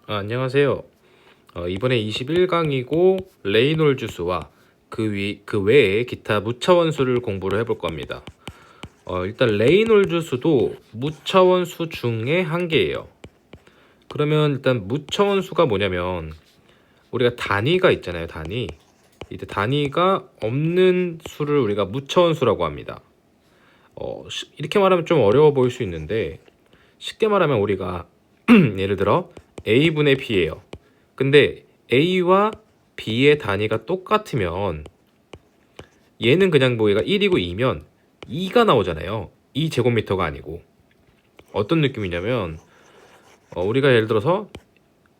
안녕하세요. 이번에 21강이고 레이놀즈 수와 그 외에 기타 무차원 수를 공부를 해볼 겁니다. 일단 레이놀즈 수도 무차원 수 중에 한 개예요. 그러면 일단 무차원 수가 뭐냐면 우리가 단위가 있잖아요. 단위. 이때 단위가 없는 수를 우리가 무차원 수라고 합니다. 이렇게 말하면 좀 어려워 보일 수 있는데 쉽게 말하면 우리가 예를 들어 A분의 B예요. 근데 A와 B의 단위가 똑같으면 얘는 그냥 뭐 얘가 1이고 2면 2가 나오잖아요. 2제곱미터가 아니고. 어떤 느낌이냐면 우리가 예를 들어서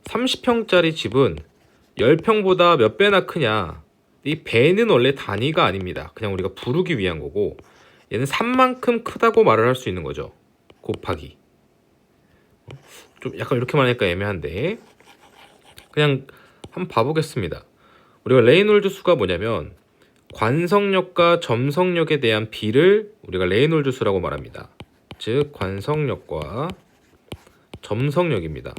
30평짜리 집은 10평보다 몇 배나 크냐. 이 배는 원래 단위가 아닙니다. 그냥 우리가 부르기 위한 거고 얘는 3만큼 크다고 말을 할 수 있는 거죠. 곱하기. 좀 약간 이렇게 말하니까 애매한데 그냥 한번 봐보겠습니다. 우리가 레이놀즈 수가 뭐냐면 관성력과 점성력에 대한 비를 우리가 레이놀즈 수라고 말합니다. 즉 관성력과 점성력입니다.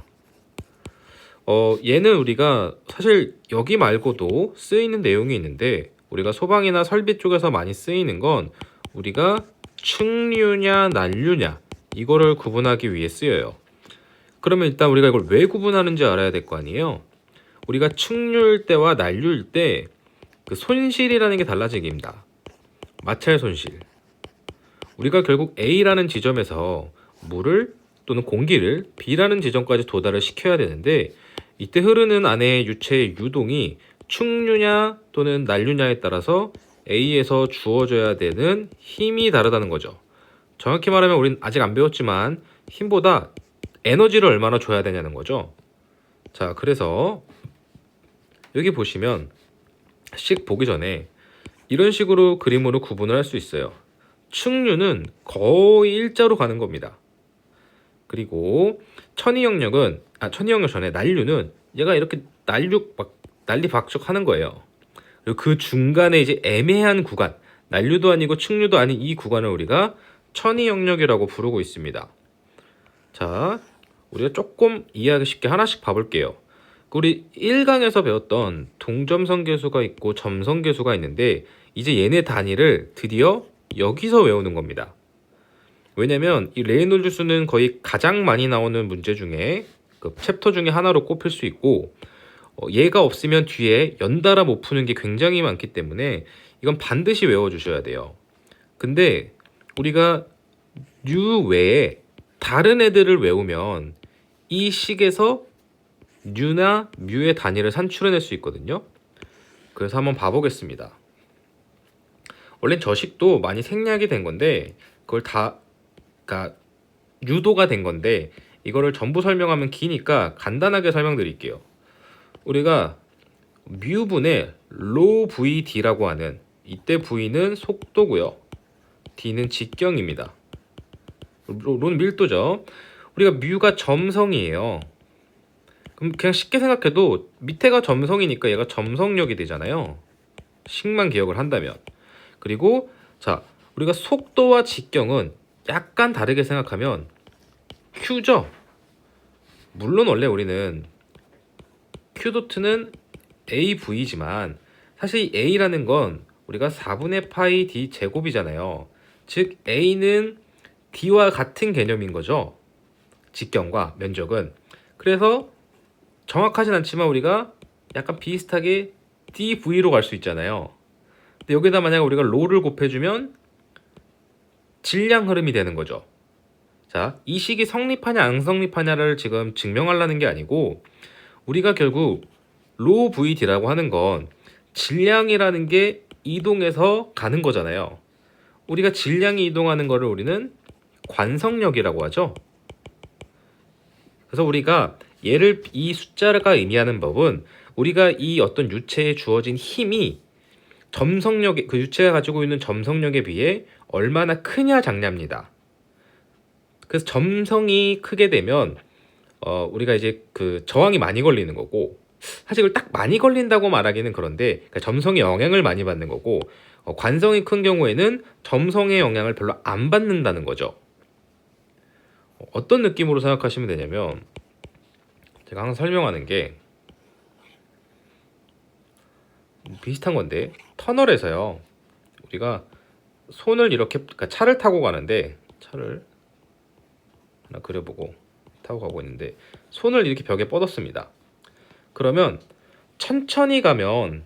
얘는 우리가 사실 여기 말고도 쓰이는 내용이 있는데 우리가 소방이나 설비 쪽에서 많이 쓰이는 건 우리가 측류냐 난류냐 이거를 구분하기 위해 쓰여요. 그러면 일단 우리가 이걸 왜 구분하는지 알아야 될 거 아니에요. 우리가 측류일 때와 난류일 때 그 손실이라는 게 달라지기입니다. 마찰 손실. 우리가 결국 A라는 지점에서 물을 또는 공기를 B라는 지점까지 도달을 시켜야 되는데 이때 흐르는 안의 유체의 유동이 측류냐 또는 난류냐에 따라서 A에서 주어져야 되는 힘이 다르다는 거죠. 정확히 말하면 우린 아직 안 배웠지만 힘보다 에너지를 얼마나 줘야 되냐는 거죠. 자, 그래서 여기 보시면 식 보기 전에 이런 식으로 그림으로 구분을 할 수 있어요. 측류는 거의 일자로 가는 겁니다. 그리고 천이역력은 천이역력 전에 난류는 얘가 이렇게 난리박죽 하는 거예요. 그리고 그 중간에 이제 애매한 구간, 난류도 아니고 측류도 아닌 이 구간을 우리가 천이역력이라고 부르고 있습니다. 자, 우리가 조금 이해하기 쉽게 하나씩 봐볼게요. 우리 1강에서 배웠던 동점성계수가 있고 점성계수가 있는데 이제 얘네 단위를 드디어 여기서 외우는 겁니다. 왜냐면 이 레이놀즈 수는 거의 가장 많이 나오는 문제 중에 그 챕터 중에 하나로 꼽힐 수 있고 얘가 없으면 뒤에 연달아 못 푸는 게 굉장히 많기 때문에 이건 반드시 외워주셔야 돼요. 근데 우리가 뉴 외에 다른 애들을 외우면 이 식에서 뉴나 뮤의 단위를 산출해낼 수 있거든요. 그래서 한번 봐보겠습니다. 원래 저 식도 많이 생략이 된 건데 그걸 다 그러니까 유도가 된 건데 이거를 전부 설명하면 기니까 간단하게 설명드릴게요. 우리가 뮤분의 로 VD라고 하는 이때 V는 속도고요. D는 직경입니다. 로는 밀도죠. 우리가 뮤가 점성이에요. 그럼 그냥 쉽게 생각해도 밑에가 점성이니까 얘가 점성력이 되잖아요. 식만 기억을 한다면. 그리고 자, 우리가 속도와 직경은 약간 다르게 생각하면 Q죠. 물론 원래 우리는 Q도트는 AV지만 사실 A라는 건 우리가 4분의 파이 D 제곱이잖아요. 즉 A는 D와 같은 개념인 거죠. 직경과 면적은. 그래서 정확하진 않지만 우리가 약간 비슷하게 DV로 갈 수 있잖아요. 근데 여기다 만약 우리가 로를 곱해주면 질량 흐름이 되는 거죠. 자, 이 식이 성립하냐 안 성립하냐를 지금 증명하려는 게 아니고 우리가 결국 로 VD라고 하는 건 질량이라는 게 이동해서 가는 거잖아요. 우리가 질량이 이동하는 거를 우리는 관성력이라고 하죠. 그래서 우리가 얘를 이 숫자가 의미하는 법은 우리가 이 어떤 유체에 주어진 힘이 점성력에 그 유체가 가지고 있는 점성력에 비해 얼마나 크냐 작냐입니다. 그래서 점성이 크게 되면 우리가 이제 그 저항이 많이 걸리는 거고 사실 이걸 딱 많이 걸린다고 말하기는 그런데 그러니까 점성에 영향을 많이 받는 거고 관성이 큰 경우에는 점성의 영향을 별로 안 받는다는 거죠. 어떤 느낌으로 생각하시면 되냐면 제가 항상 설명하는 게 비슷한 건데, 터널에서요 우리가 손을 이렇게, 그러니까 차를 타고 가는데, 차를 하나 그려보고 타고 가고 있는데 손을 이렇게 벽에 뻗었습니다. 그러면 천천히 가면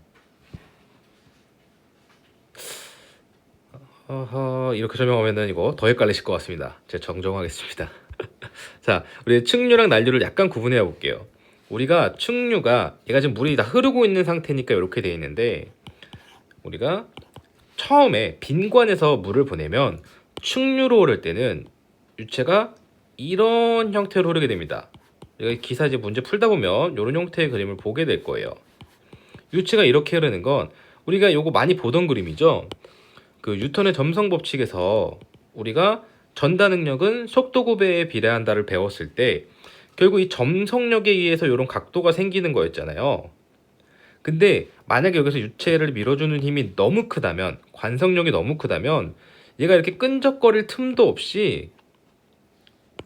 이렇게 설명하면은 이거 더 헷갈리실 것 같습니다. 제가 정정하겠습니다. 자, 우리 측류랑 난류를 약간 구분해 볼게요. 우리가 측류가, 얘가 지금 물이 다 흐르고 있는 상태니까 이렇게 돼 있는데, 우리가 처음에 빈관에서 물을 보내면 측류로 흐를 때는 유체가 이런 형태로 흐르게 됩니다. 우리가 기사 이제 문제 풀다 보면 이런 형태의 그림을 보게 될 거예요. 유체가 이렇게 흐르는 건 우리가 요거 많이 보던 그림이죠. 그 뉴턴의 점성 법칙에서 우리가 전다 능력은 속도 9배에 비례한다를 배웠을 때 결국 이 점성력에 의해서 이런 각도가 생기는 거였잖아요. 근데 만약에 여기서 유체를 밀어주는 힘이 너무 크다면, 관성력이 너무 크다면 얘가 이렇게 끈적거릴 틈도 없이,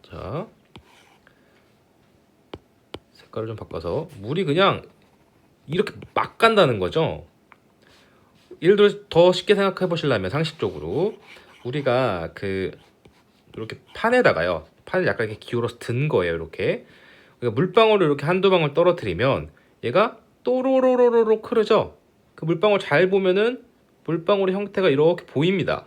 자 색깔을 좀 바꿔서 물이 그냥 이렇게 막 간다는 거죠. 예를 들어 더 쉽게 생각해 보시려면 상식적으로 우리가 그 이렇게 판에다가요, 판을 약간 이렇게 기울어서 든 거예요. 이렇게 그러니까 물방울을 이렇게 한두 방울 떨어뜨리면 얘가 또로로로로로 흐르죠. 그 물방울 잘 보면은 물방울의 형태가 이렇게 보입니다.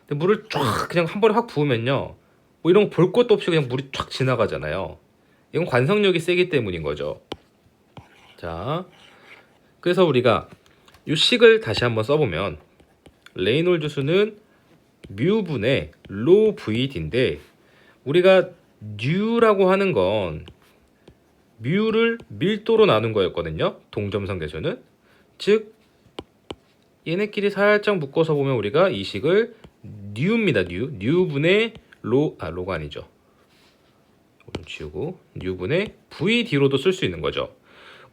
근데 물을 쫙 그냥 한 번에 확 부으면요, 뭐 이런 거 볼 것도 없이 그냥 물이 쫙 지나가잖아요. 이건 관성력이 세기 때문인 거죠. 자, 그래서 우리가 이 식을 다시 한번 써보면 레이놀즈 수는 뮤분의 로 VD인데, 우리가 뉴라고 하는 건 뮤를 밀도로 나눈 거였거든요. 동점성 계수는. 즉 얘네끼리 살짝 묶어서 보면 우리가 이 식을 뉴입니다. 뉴분의 로가 아니죠. 좀 지우고 뉴분의 VD로도 쓸 수 있는 거죠.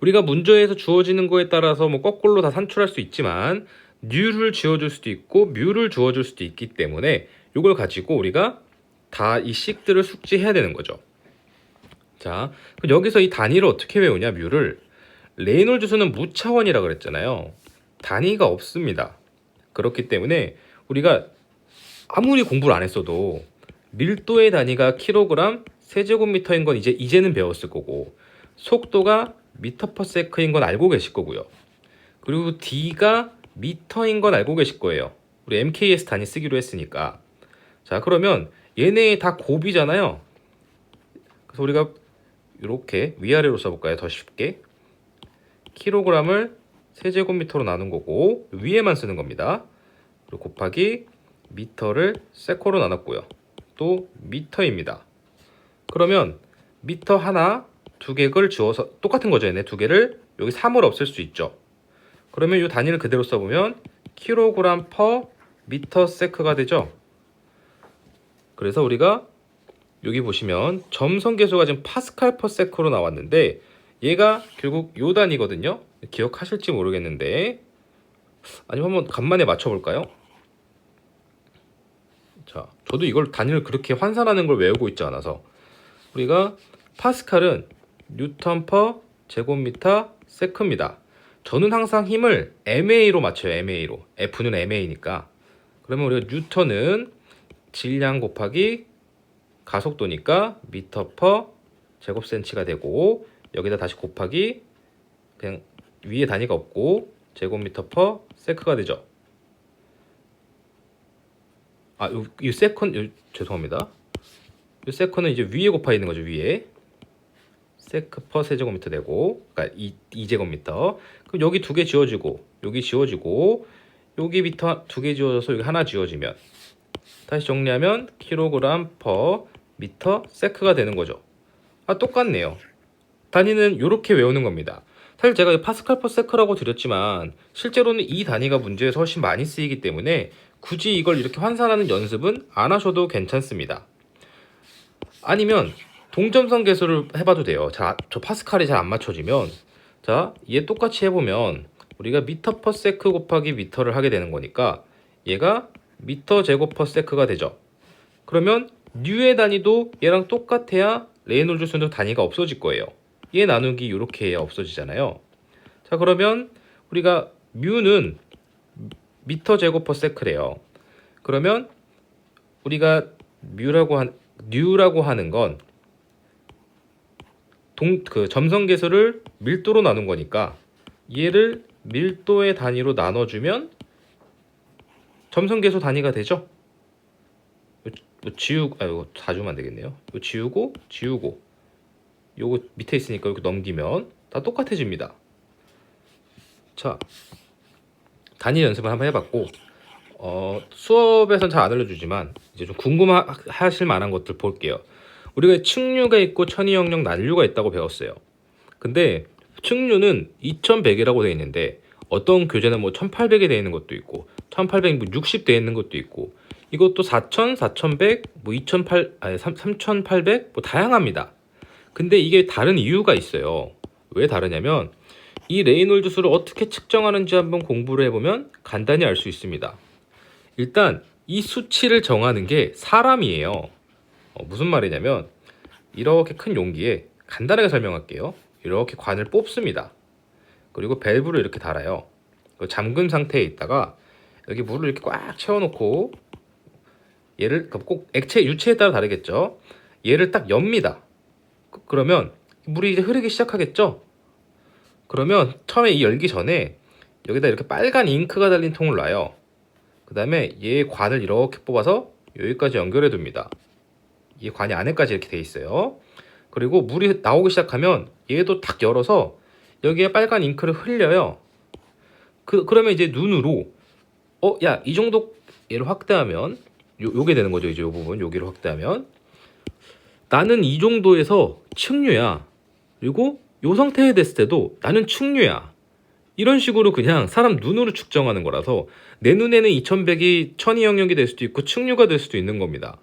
우리가 문제에서 주어지는 거에 따라서 뭐 거꾸로 다 산출할 수 있지만 뉴를 지워줄 수도 있고 뮤를 주어줄 수도 있기 때문에 이걸 가지고 우리가 다 이 식들을 숙지해야 되는 거죠. 자, 그럼 여기서 이 단위를 어떻게 외우냐, 뮤를. 레이놀즈 수는 무차원이라 그랬잖아요. 단위가 없습니다. 그렇기 때문에 우리가 아무리 공부를 안 했어도 밀도의 단위가 킬로그램 세제곱미터인 건 이제는 배웠을 거고, 속도가 미터 퍼 세크인 건 알고 계실 거고요. 그리고 D가 미터인 건 알고 계실 거예요. 우리 MKS 단위 쓰기로 했으니까. 자, 그러면 얘네 다 곱이잖아요. 그래서 우리가 이렇게 위아래로 써볼까요? 더 쉽게. 킬로그램을 세제곱미터로 나눈 거고 위에만 쓰는 겁니다. 그리고 곱하기 미터를 세코로 나눴고요. 또 미터입니다. 그러면 미터 하나, 두 개를 지워서 똑같은 거죠. 얘네 두 개를 여기 3을 없앨 수 있죠. 그러면 이 단위를 그대로 써보면 킬로그램 퍼 미터 세크가 되죠. 그래서 우리가 여기 보시면 점성계수가 지금 파스칼 퍼 세크로 나왔는데 얘가 결국 요 단위거든요. 기억하실지 모르겠는데, 아니면 한번 간만에 맞춰볼까요? 자, 저도 이걸 단위를 그렇게 환산하는 걸 외우고 있지 않아서, 우리가 파스칼은 뉴턴 퍼 제곱미터 세크입니다. 저는 항상 힘을 MA로 맞춰요. MA로. F는 MA니까. 그러면 우리가 뉴턴은 질량 곱하기 가속도니까 미터 퍼 제곱센치가 되고, 여기다 다시 곱하기 그냥 위에 단위가 없고 제곱미터 퍼 세크가 되죠. 이 세컨, 죄송합니다. 이 세컨은 이제 위에 곱하기 있는 거죠. 위에 세크 퍼 세제곱미터 되고, 그러니까 2제곱미터. 그럼 여기 두 개 지워지고 여기 지워지고 여기 미터 두 개 지워져서 여기 하나 지워지면 다시 정리하면 킬로그램 퍼 미터 세크가 되는 거죠. 똑같네요. 단위는 이렇게 외우는 겁니다. 사실 제가 파스칼 퍼 세크라고 드렸지만 실제로는 이 단위가 문제에서 훨씬 많이 쓰이기 때문에 굳이 이걸 이렇게 환산하는 연습은 안 하셔도 괜찮습니다. 아니면 동점성 계수를 해봐도 돼요. 저 파스칼이 잘 안 맞춰지면, 자, 얘 똑같이 해보면 우리가 미터 퍼 세크 곱하기 미터를 하게 되는 거니까 얘가 미터 제곱 퍼 세크가 되죠. 그러면 뉴의 단위도 얘랑 똑같아야 레이놀즈 수는 단위가 없어질 거예요. 얘 나누기 이렇게 해야 없어지잖아요. 자, 그러면 우리가 뮤는 미터 제곱 퍼 세크래요. 그러면 우리가 뉴라고 하는 건 그 점성계수를 밀도로 나눈 거니까 얘를 밀도의 단위로 나눠주면 점성계수 단위가 되죠. 이거 다 주면 안 되겠네요. 이거 지우고 요거 밑에 있으니까 이렇게 넘기면 다 똑같아집니다. 자, 단위 연습을 한번 해봤고 수업에선 잘 안 알려주지만 이제 좀 궁금하실 만한 것들 볼게요. 우리가 측류가 있고 천이역력 난류가 있다고 배웠어요. 근데 측류는 2100이라고 되어 있는데 어떤 교재는 뭐 1800이 되어 있는 것도 있고 1860 되어 있는 것도 있고 이것도 4000, 4100, 뭐 3800 뭐 다양합니다. 근데 이게 다른 이유가 있어요. 왜 다르냐면 이 레이놀드 수를 어떻게 측정하는지 한번 공부를 해보면 간단히 알 수 있습니다. 일단 이 수치를 정하는 게 사람이에요. 무슨 말이냐면 이렇게 큰 용기에 간단하게 설명할게요. 이렇게 관을 뽑습니다. 그리고 밸브를 이렇게 달아요. 잠근 상태에 있다가 여기 물을 이렇게 꽉 채워놓고 얘를 꼭 액체 유체에 따라 다르겠죠. 얘를 딱 엽니다. 그러면 물이 이제 흐르기 시작하겠죠. 그러면 처음에 이 열기 전에 여기다 이렇게 빨간 잉크가 달린 통을 놔요. 그 다음에 얘 관을 이렇게 뽑아서 여기까지 연결해 둡니다. 이 관이 안에까지 이렇게 돼 있어요. 그리고 물이 나오기 시작하면 얘도 탁 열어서 여기에 빨간 잉크를 흘려요. 그러면 이제 눈으로 야, 이 정도 얘를 확대하면 요게 되는 거죠. 이제 요 부분 여기를 확대하면 나는 이 정도에서 측류야. 그리고 요 상태에 됐을 때도 나는 측류야. 이런 식으로 그냥 사람 눈으로 측정하는 거라서 내 눈에는 2100이 천이 영역이 될 수도 있고 측류가 될 수도 있는 겁니다.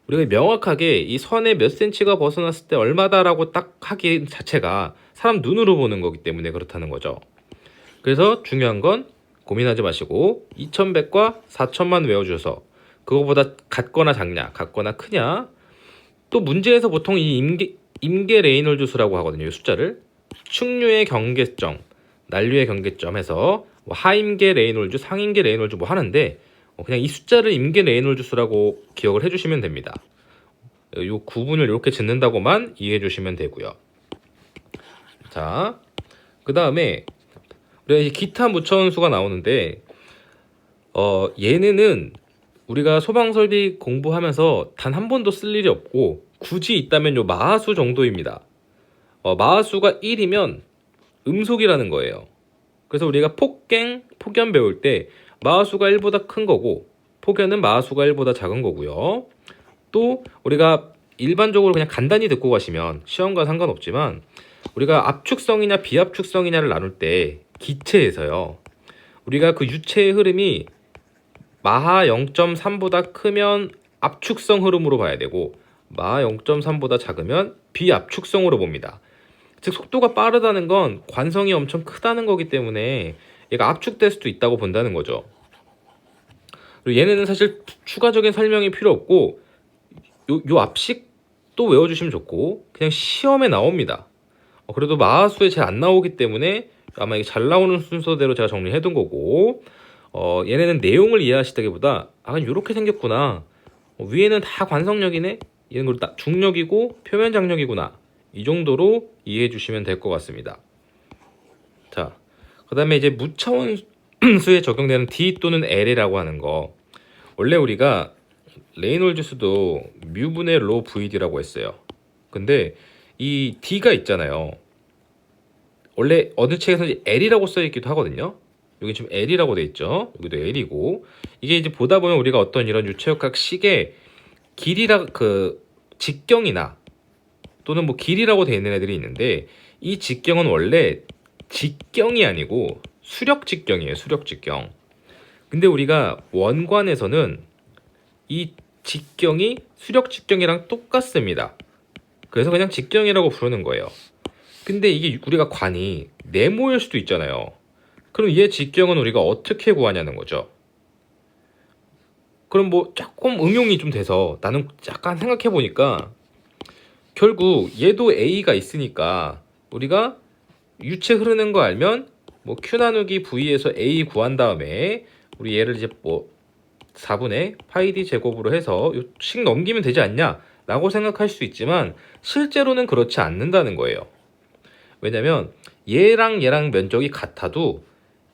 우리가 명확하게 이 선에 몇 센치가 벗어났을 때 얼마다라고 딱 하기 자체가 사람 눈으로 보는 거기 때문에 그렇다는 거죠. 그래서 중요한 건 고민하지 마시고 2100과 4000만 외워주셔서 그거보다 같거나 작냐 같거나 크냐 또 문제에서 보통 이 임계 레이놀드 수라고 하거든요. 이 숫자를 측류의 경계점 난류의 경계점 해서 뭐 하임계 레이놀드 상임계 레이놀드 뭐 하는데 그냥 이 숫자를 임계 레이놀드 수라고 기억을 해주시면 됩니다. 이 구분을 이렇게 짓는다고만 이해해 주시면 되고요. 자, 그 다음에 우리가 이제 기타 무천수가 나오는데 얘네는 우리가 소방설비 공부하면서 단 한 번도 쓸 일이 없고 굳이 있다면 요 마하수 정도입니다. 마하수가 1이면 음속이라는 거예요. 그래서 우리가 폭견 배울 때 마하수가 1보다 큰 거고 폭견은 마하수가 1보다 작은 거고요. 또 우리가 일반적으로 그냥 간단히 듣고 가시면 시험과 상관없지만 우리가 압축성이냐 비압축성이냐를 나눌 때 기체에서요. 우리가 그 유체의 흐름이 마하 0.3보다 크면 압축성 흐름으로 봐야 되고 마하 0.3보다 작으면 비압축성으로 봅니다. 즉 속도가 빠르다는 건 관성이 엄청 크다는 거기 때문에 얘가 압축될 수도 있다고 본다는 거죠. 그리고 얘네는 사실 추가적인 설명이 필요 없고 요 압식도 외워주시면 좋고 그냥 시험에 나옵니다. 그래도 마하수에 잘 안 나오기 때문에 아마 이게 잘 나오는 순서대로 제가 정리해둔 거고 얘네는 내용을 이해하시다기보다 이렇게 생겼구나. 위에는 다 관성력이네. 얘는 그리고 중력이고 표면 장력이구나. 이 정도로 이해해 주시면 될 것 같습니다. 자, 그 다음에 이제 무차원수에 적용되는 D 또는 L이라고 하는 거. 원래 우리가 레이놀드 수도 뮤분의 로 VD라고 했어요. 근데 이 D가 있잖아요. 원래 어느 책에서는 L이라고 써있기도 하거든요. 여기 지금 L이라고 돼 있죠. 여기도 L이고 이게 이제 보다 보면 우리가 어떤 이런 유체역학 식의 직경이나 또는 뭐 길이라고 돼 있는 애들이 있는데 이 직경은 원래 직경이 아니고 수력 직경이에요. 수력 직경. 근데 우리가 원관에서는 이 직경이 수력 직경이랑 똑같습니다. 그래서 그냥 직경이라고 부르는 거예요. 근데 이게 우리가 관이 네모일 수도 있잖아요. 그럼 얘 직경은 우리가 어떻게 구하냐는 거죠. 그럼 뭐 조금 응용이 좀 돼서 나는 약간 생각해 보니까 결국 얘도 A가 있으니까 우리가 유체 흐르는 거 알면 뭐 Q 나누기 V에서 A 구한 다음에 우리 얘를 이제 뭐 4분의 파이 d 제곱으로 해서 식 넘기면 되지 않냐 라고 생각할 수 있지만 실제로는 그렇지 않는다는 거예요. 왜냐면 얘랑 면적이 같아도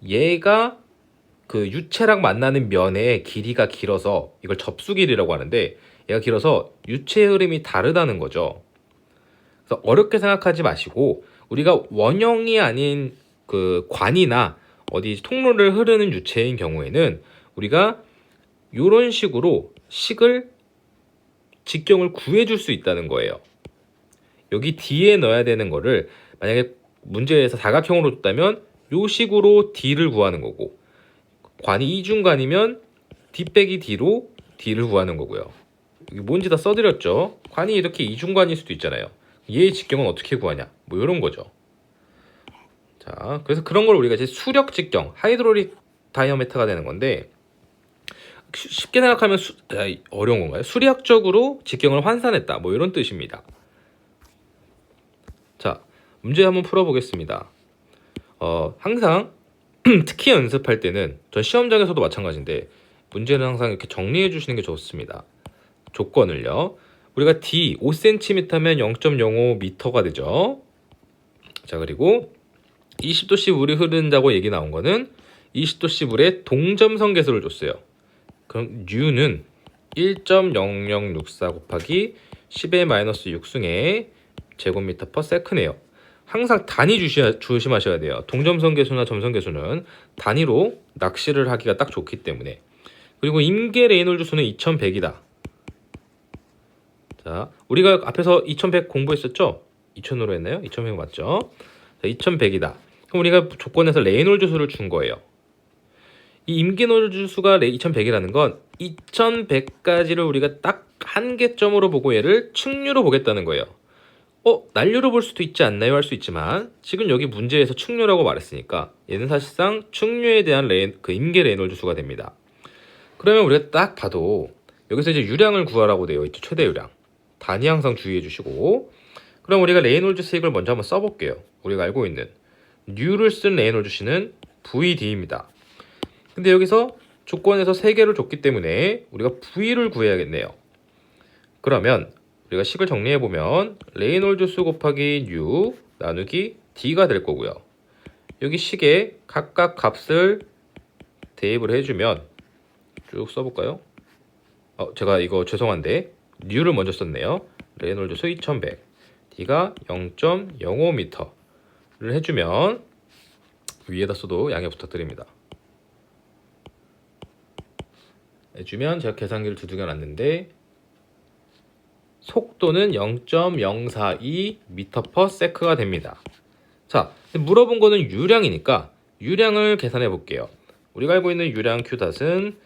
얘가 그 유체랑 만나는 면의 길이가 길어서 이걸 접수 길이라고 하는데 얘가 길어서 유체 흐름이 다르다는 거죠. 그래서 어렵게 생각하지 마시고 우리가 원형이 아닌 그 관이나 어디 통로를 흐르는 유체인 경우에는 우리가 이런 식으로 직경을 구해줄 수 있다는 거예요. 여기 뒤에 넣어야 되는 거를 만약에 문제에서 사각형으로 줬다면 이 식으로 D를 구하는 거고 관이 이중관이면 D 빼기 D로 D를 구하는 거고요. 여기 뭔지 다 써드렸죠. 관이 이렇게 이중관일 수도 있잖아요. 얘의 직경은 어떻게 구하냐 뭐 이런 거죠. 자, 그래서 그런 걸 우리가 이제 수력 직경, 하이드롤릭 다이어메터가 되는 건데 쉽게 생각하면 어려운 건가요? 수리학적으로 직경을 환산했다 뭐 이런 뜻입니다. 자, 문제 한번 풀어보겠습니다. 항상 특히 연습할 때는 전 시험장에서도 마찬가지인데 문제는 항상 이렇게 정리해 주시는 게 좋습니다. 조건을요. 우리가 D 5cm면 0.05m가 되죠. 자, 그리고 20도씨 물이 흐른다고 얘기 나온 거는 20도씨 물에 동점선 계수를 줬어요. 그럼 U는 1.0064 곱하기 10의 마이너스 6승의 제곱미터 퍼 세크네요. 항상 단위 조심하셔야 돼요. 동점선 계수나 점선 계수는 단위로 낚시를 하기가 딱 좋기 때문에. 그리고 임계 레이놀드 수는 2100이다. 자, 우리가 앞에서 2100 공부했었죠? 2000으로 했나요? 2100 맞죠? 자, 2100이다. 그럼 우리가 조건에서 레이놀드 수를 준 거예요. 이 임계 레이놀드 수가 2100이라는 건 2100까지를 우리가 딱 한계점으로 보고 얘를 측류로 보겠다는 거예요. 난류로 볼 수도 있지 않나요? 할 수 있지만 지금 여기 문제에서 측류라고 말했으니까 얘는 사실상 측류에 대한 임계 레이놀드 수가 됩니다. 그러면 우리가 딱 봐도 여기서 이제 유량을 구하라고 되어 있죠. 최대 유량. 단위 항상 주의해 주시고 그럼 우리가 레이놀드 수익을 먼저 한번 써볼게요. 우리가 알고 있는 U를 쓴 레이놀드 수는 VD입니다. 근데 여기서 조건에서 3개를 줬기 때문에 우리가 V를 구해야겠네요. 그러면 우리가 식을 정리해보면 레이놀드 수 곱하기 U 나누기 D가 될 거고요. 여기 식에 각각 값을 대입을 해주면 쭉 써볼까요? 제가 이거 죄송한데 U를 먼저 썼네요. 레이놀드 수 2100 D가 0.05m를 해주면 위에다 써도 양해 부탁드립니다. 해주면 제가 계산기를 두들겨 놨는데 속도는 0.042m/s가 됩니다. 자, 물어본 거는 유량이니까 유량을 계산해 볼게요. 우리가 알고 있는 유량 Q닷은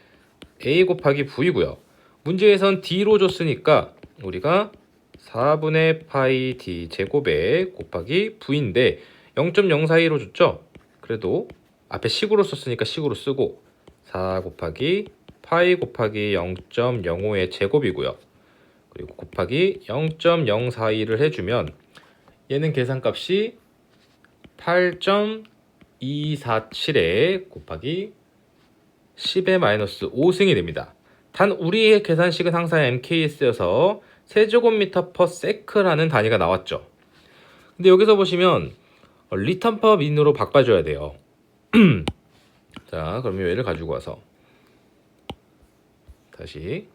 A 곱하기 V고요. 문제에선 D로 줬으니까 우리가 4분의 파이 D 제곱에 곱하기 V인데 0.042로 줬죠? 그래도 앞에 식으로 썼으니까 식으로 쓰고 4 곱하기 파이 곱하기 0.05의 제곱이고요. 그리고 곱하기 0.042를 해주면 얘는 계산값이 8.247에 곱하기 10의 마이너스 5승이 됩니다. 단 우리의 계산식은 항상 MKS여서 세제곱미터 퍼 세크라는 단위가 나왔죠. 근데 여기서 보시면 리턴 퍼 민으로 바꿔줘야 돼요. 자, 그러면 얘를 가지고 와서 다시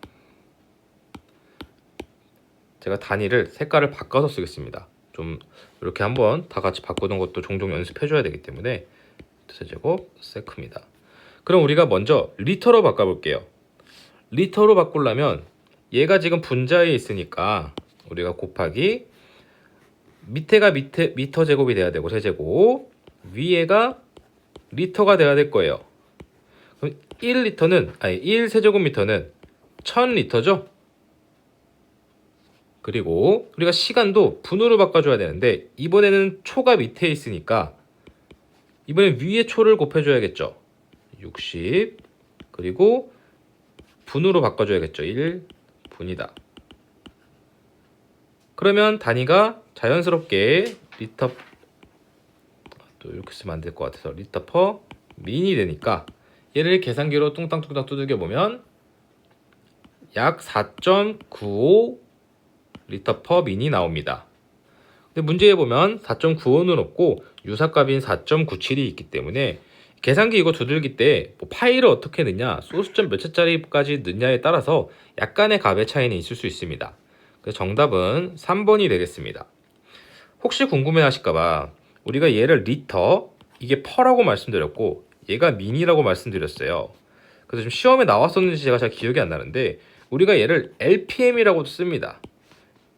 제가 단위를 색깔을 바꿔서 쓰겠습니다. 좀 이렇게 한번 다 같이 바꾸는 것도 종종 연습해줘야 되기 때문에 세제곱 세크입니다. 그럼 우리가 먼저 리터로 바꿔볼게요. 리터로 바꾸려면 얘가 지금 분자에 있으니까 우리가 곱하기 밑에가 미터 제곱이 돼야 되고 세제곱 위에가 리터가 돼야 될 거예요. 그럼 1 세제곱미터는 1000리터죠? 그리고 우리가 시간도 분으로 바꿔줘야 되는데 이번에는 초가 밑에 있으니까 이번엔 위에 초를 곱해줘야겠죠. 60 그리고 분으로 바꿔줘야겠죠. 1분이다. 그러면 단위가 자연스럽게 또 이렇게 쓰면 안 될 것 같아서 리터 퍼 민이 되니까 얘를 계산기로 뚱땅뚱땅 두들겨 보면 약 4.95 리터 퍼 민이 나옵니다. 근데 문제에 보면 4.95는 없고 유사값인 4.97이 있기 때문에 계산기 이거 두들길 때뭐 파일을 어떻게 넣냐, 소수점 몇 차짜리까지 넣냐에 따라서 약간의 값의 차이는 있을 수 있습니다. 그래서 정답은 3번이 되겠습니다. 혹시 궁금해 하실까봐 우리가 얘를 리터, 이게 퍼라고 말씀드렸고 얘가 민이라고 말씀드렸어요. 그래서 좀 시험에 나왔었는지 제가 잘 기억이 안 나는데 우리가 얘를 LPM이라고도 씁니다.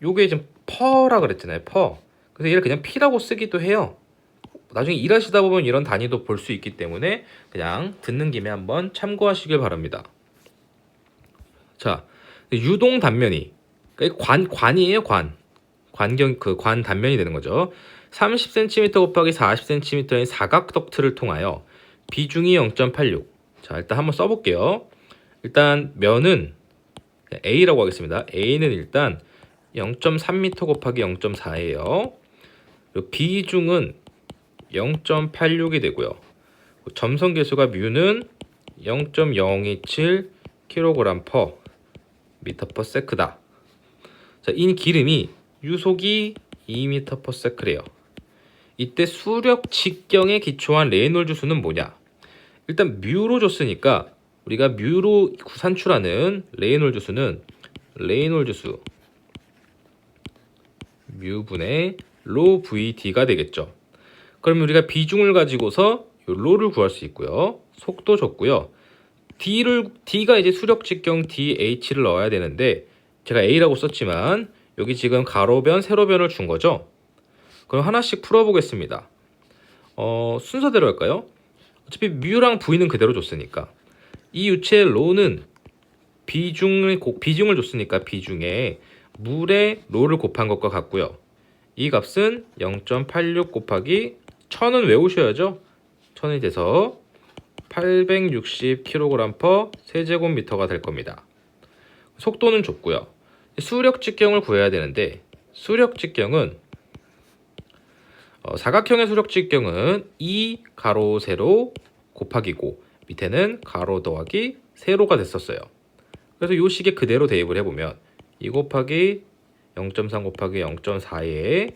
요게 지금 퍼라 그랬잖아요. 퍼. 그래서 얘를 그냥 P라고 쓰기도 해요. 나중에 일하시다 보면 이런 단위도 볼 수 있기 때문에 그냥 듣는 김에 한번 참고하시길 바랍니다. 자, 유동 단면이 관이에요. 관 단면이 되는 거죠. 30cm 곱하기 40cm인 사각 덕트를 통하여 비중이 0.86. 자, 일단 한번 써볼게요. 일단 면은 A라고 하겠습니다. A는 일단 0.3m 곱하기 0.4예요. 그리고 비중은 0.86이 되고요. 점선 계수가 뮤는 0.027 kg per 미터 per sec다. 자, 인 기름이 유속이 2m per sec래요. 이때 수력 직경에 기초한 레이놀즈 수는 뭐냐? 일단 뮤로 줬으니까 우리가 뮤로 산출하는 레이놀즈 수는 레이놀즈 수 뮤분의 로 VD가 되겠죠. 그러면 우리가 비중을 가지고서 로를 구할 수 있고요. 속도 줬고요. D가 이제 수력 직경 DH를 넣어야 되는데 제가 A라고 썼지만 여기 지금 가로변, 세로변을 준 거죠. 그럼 하나씩 풀어보겠습니다. 순서대로 할까요? 어차피 뮤랑 V는 그대로 줬으니까 이 유체의 로는 비중을 줬으니까 비중에 물에 로를 곱한 것과 같고요. 이 값은 0.86 곱하기 1000은 외우셔야죠. 1000이 돼서 860kg per 세제곱미터가 될 겁니다. 속도는 줬고요. 수력 직경을 구해야 되는데 수력 직경은 사각형의 수력 직경은 2 가로 세로 곱하기고 밑에는 가로 더하기 세로가 됐었어요. 그래서 이 식에 그대로 대입을 해보면 2 곱하기 0.3 곱하기 0.4에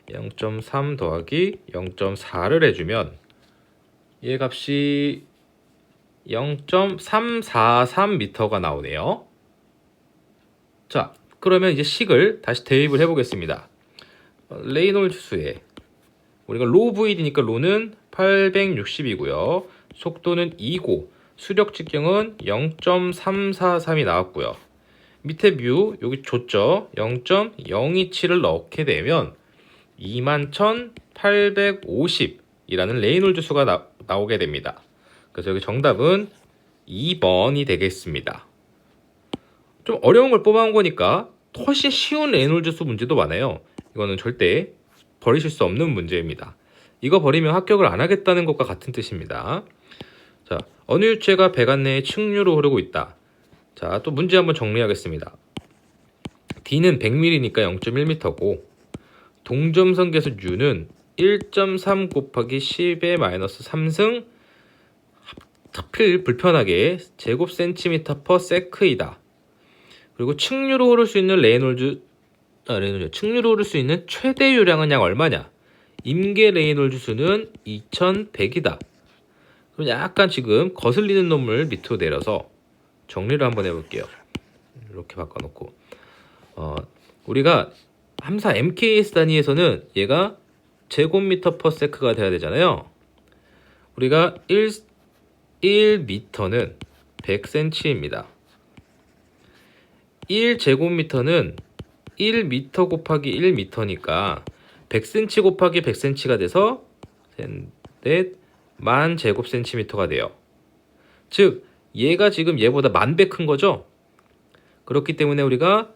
0.3 더하기 0.4를 해주면 얘 값이 0.343m가 나오네요. 자, 그러면 이제 식을 다시 대입을 해보겠습니다. 레이놀즈 수에 우리가 로 VD니까 로는 860이고요. 속도는 2고 수력 직경은 0.343이 나왔고요. 밑에 뮤 여기 줬죠. 0.027을 넣게 되면 21,850이라는 레이놀즈 수가 나오게 됩니다. 그래서 여기 정답은 2번이 되겠습니다. 좀 어려운 걸 뽑아온 거니까 훨씬 쉬운 레이놀즈 수 문제도 많아요. 이거는 절대 버리실 수 없는 문제입니다. 이거 버리면 합격을 안 하겠다는 것과 같은 뜻입니다. 자, 어느 유체가 배관 내에 층류로 흐르고 있다. 자, 또 문제 한번 정리하겠습니다. D는 100mm니까 0.1m고 동점선 계수 U는 1.3 곱하기 10의 마이너스 3승 하필 불편하게 제곱 센티미터 퍼 세크이다. 그리고 층류로 흐를 수 있는 층류로 흐를 수 있는 최대 유량은 약 얼마냐? 임계 레이놀즈 수는 2100이다. 그럼 약간 지금 거슬리는 놈을 밑으로 내려서 정리를 한번 해볼게요. 이렇게 바꿔놓고 우리가 함사 MKS 단위에서는 얘가 제곱미터 퍼 세크가 돼야 되잖아요. 우리가 1m는 100cm입니다. 1제곱미터는 1m 곱하기 1m니까 100cm 곱하기 100cm가 돼서 넷 만 제곱센티미터가 돼요. 즉 얘가 지금 얘보다 10,000배 큰 거죠. 그렇기 때문에 우리가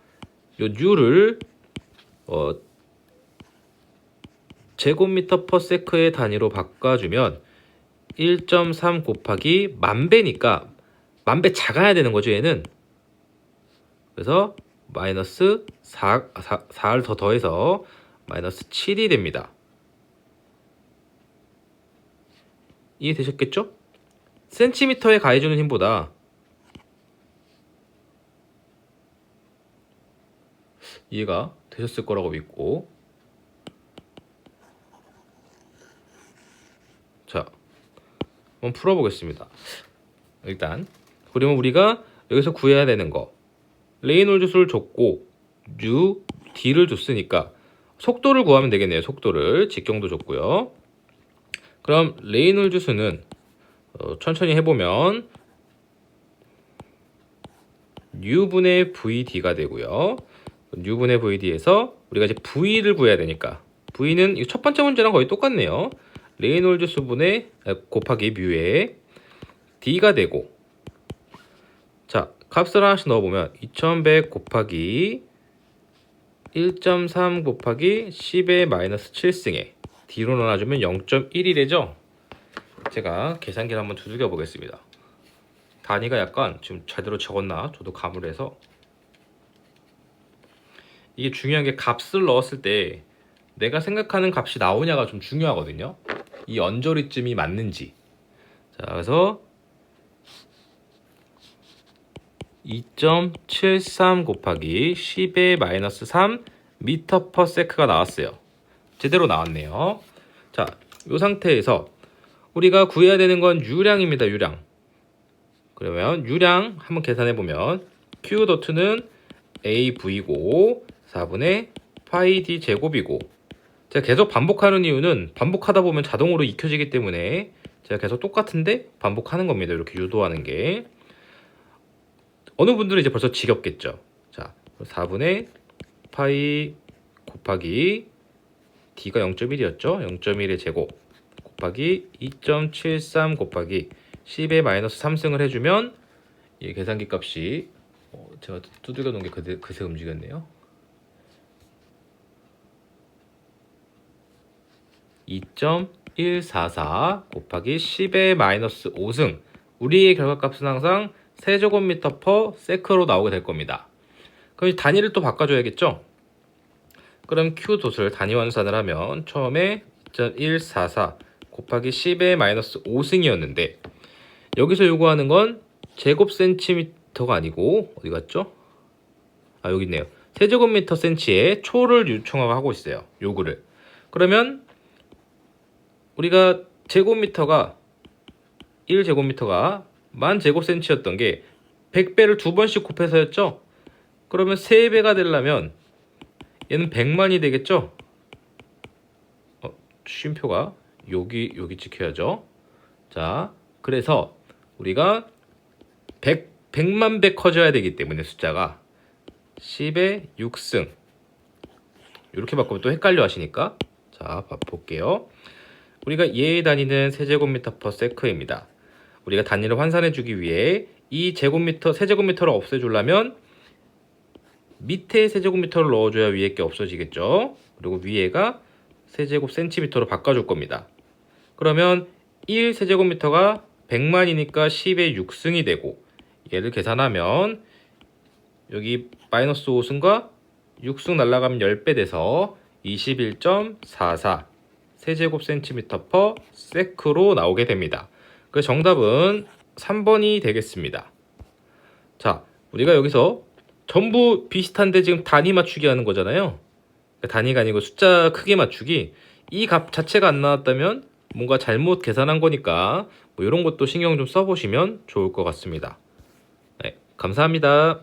요 U를 제곱미터 퍼 세크의 단위로 바꿔주면 1.3 곱하기 10,000배니까 10,000배 작아야 되는 거죠 얘는. 그래서 마이너스 4를 더 더해서 마이너스 7이 됩니다. 이해되셨겠죠? 센티미터에 가해주는 힘보다 이해가 되셨을 거라고 믿고, 자, 한번 풀어보겠습니다. 일단 그러면 우리가 여기서 구해야 되는 거, 레이놀드 수를 줬고 U, D를 줬으니까 속도를 구하면 되겠네요. 속도를, 직경도 줬고요. 그럼 레이놀드 수는 천천히 해보면 U분의 VD가 되고요. U분의 VD에서 우리가 이제 V를 구해야 되니까, V는 첫 번째 문제랑 거의 똑같네요. 레이놀드 수분의 곱하기 뮤에 D가 되고, 자, 값을 하나씩 넣어보면 2100 곱하기 1.3 곱하기 10의 마이너스 7승에 D로 나눠주면 0.1이래죠. 제가 계산기를 한번 두들겨 보겠습니다. 단위가 약간 지금 제대로 적었나 저도 가물해서. 이게 중요한 게 값을 넣었을 때 내가 생각하는 값이 나오냐가 좀 중요하거든요. 이 언저리쯤이 맞는지. 자, 그래서 2.73 곱하기 10의 마이너스 3 미터 퍼 세크가 나왔어요. 제대로 나왔네요. 자, 이 상태에서 우리가 구해야 되는 건 유량입니다. 유량. 그러면 유량 한번 계산해 보면 Q 도트는 AV고 4분의 파이 D 제곱이고, 제가 계속 반복하는 이유는 반복하다 보면 자동으로 익혀지기 때문에 제가 계속 똑같은데 반복하는 겁니다. 이렇게 유도하는 게. 어느 분들은 이제 벌써 지겹겠죠. 자, 4분의 파이 곱하기 D가 0.1이었죠. 0.1의 제곱 곱하기 2.73 곱하기 10의 마이너스 3승을 해주면 이 계산기 값이 제가 두들겨 놓은 게 그새 움직였네요. 2.144 곱하기 10의 마이너스 5승. 우리의 결과값은 항상 세제곱미터 퍼 세크로 나오게 될 겁니다. 그럼 단위를 또 바꿔줘야겠죠? 그럼 Q 돛을 단위 환산을 하면 처음에 2.144 곱하기 10의 마이너스 5승이었는데 여기서 요구하는 건 제곱 센티미터가 아니고 어디 갔죠? 아, 여기 있네요. 세제곱미터 센치에 초를 요청하고 있어요. 요구를. 그러면 우리가 제곱미터가 1제곱미터가 1000제곱센치였던 게 100배를 두 번씩 곱해서였죠. 그러면 3배가 되려면 얘는 100만이 되겠죠. 쉼표가 여기 찍혀야죠. 자, 그래서 우리가 100만 배 커져야 되기 때문에 숫자가 10의 6승 이렇게 바꾸면 또 헷갈려 하시니까, 자, 볼게요. 우리가 얘의 단위는 세제곱미터 퍼 세크입니다. 우리가 단위를 환산해 주기 위해 이 제곱미터, 세제곱미터를 없애주려면 밑에 세제곱미터를 넣어줘야 위에 게 없어지겠죠. 그리고 위에가 세제곱 센티미터로 바꿔줄 겁니다. 그러면 1 세제곱미터가 100만이니까 10의 6승이 되고, 얘를 계산하면 여기 마이너스 5승과 6승 날라가면 10배 돼서 21.44 세제곱 센티미터 퍼 세크로 나오게 됩니다. 그 정답은 3번이 되겠습니다. 자, 우리가 여기서 전부 비슷한데 지금 단위 맞추기 하는 거잖아요. 단위가 아니고 숫자 크기 맞추기. 이 값 자체가 안 나왔다면 뭔가 잘못 계산한 거니까 뭐 이런 것도 신경 좀 써보시면 좋을 것 같습니다. 네, 감사합니다.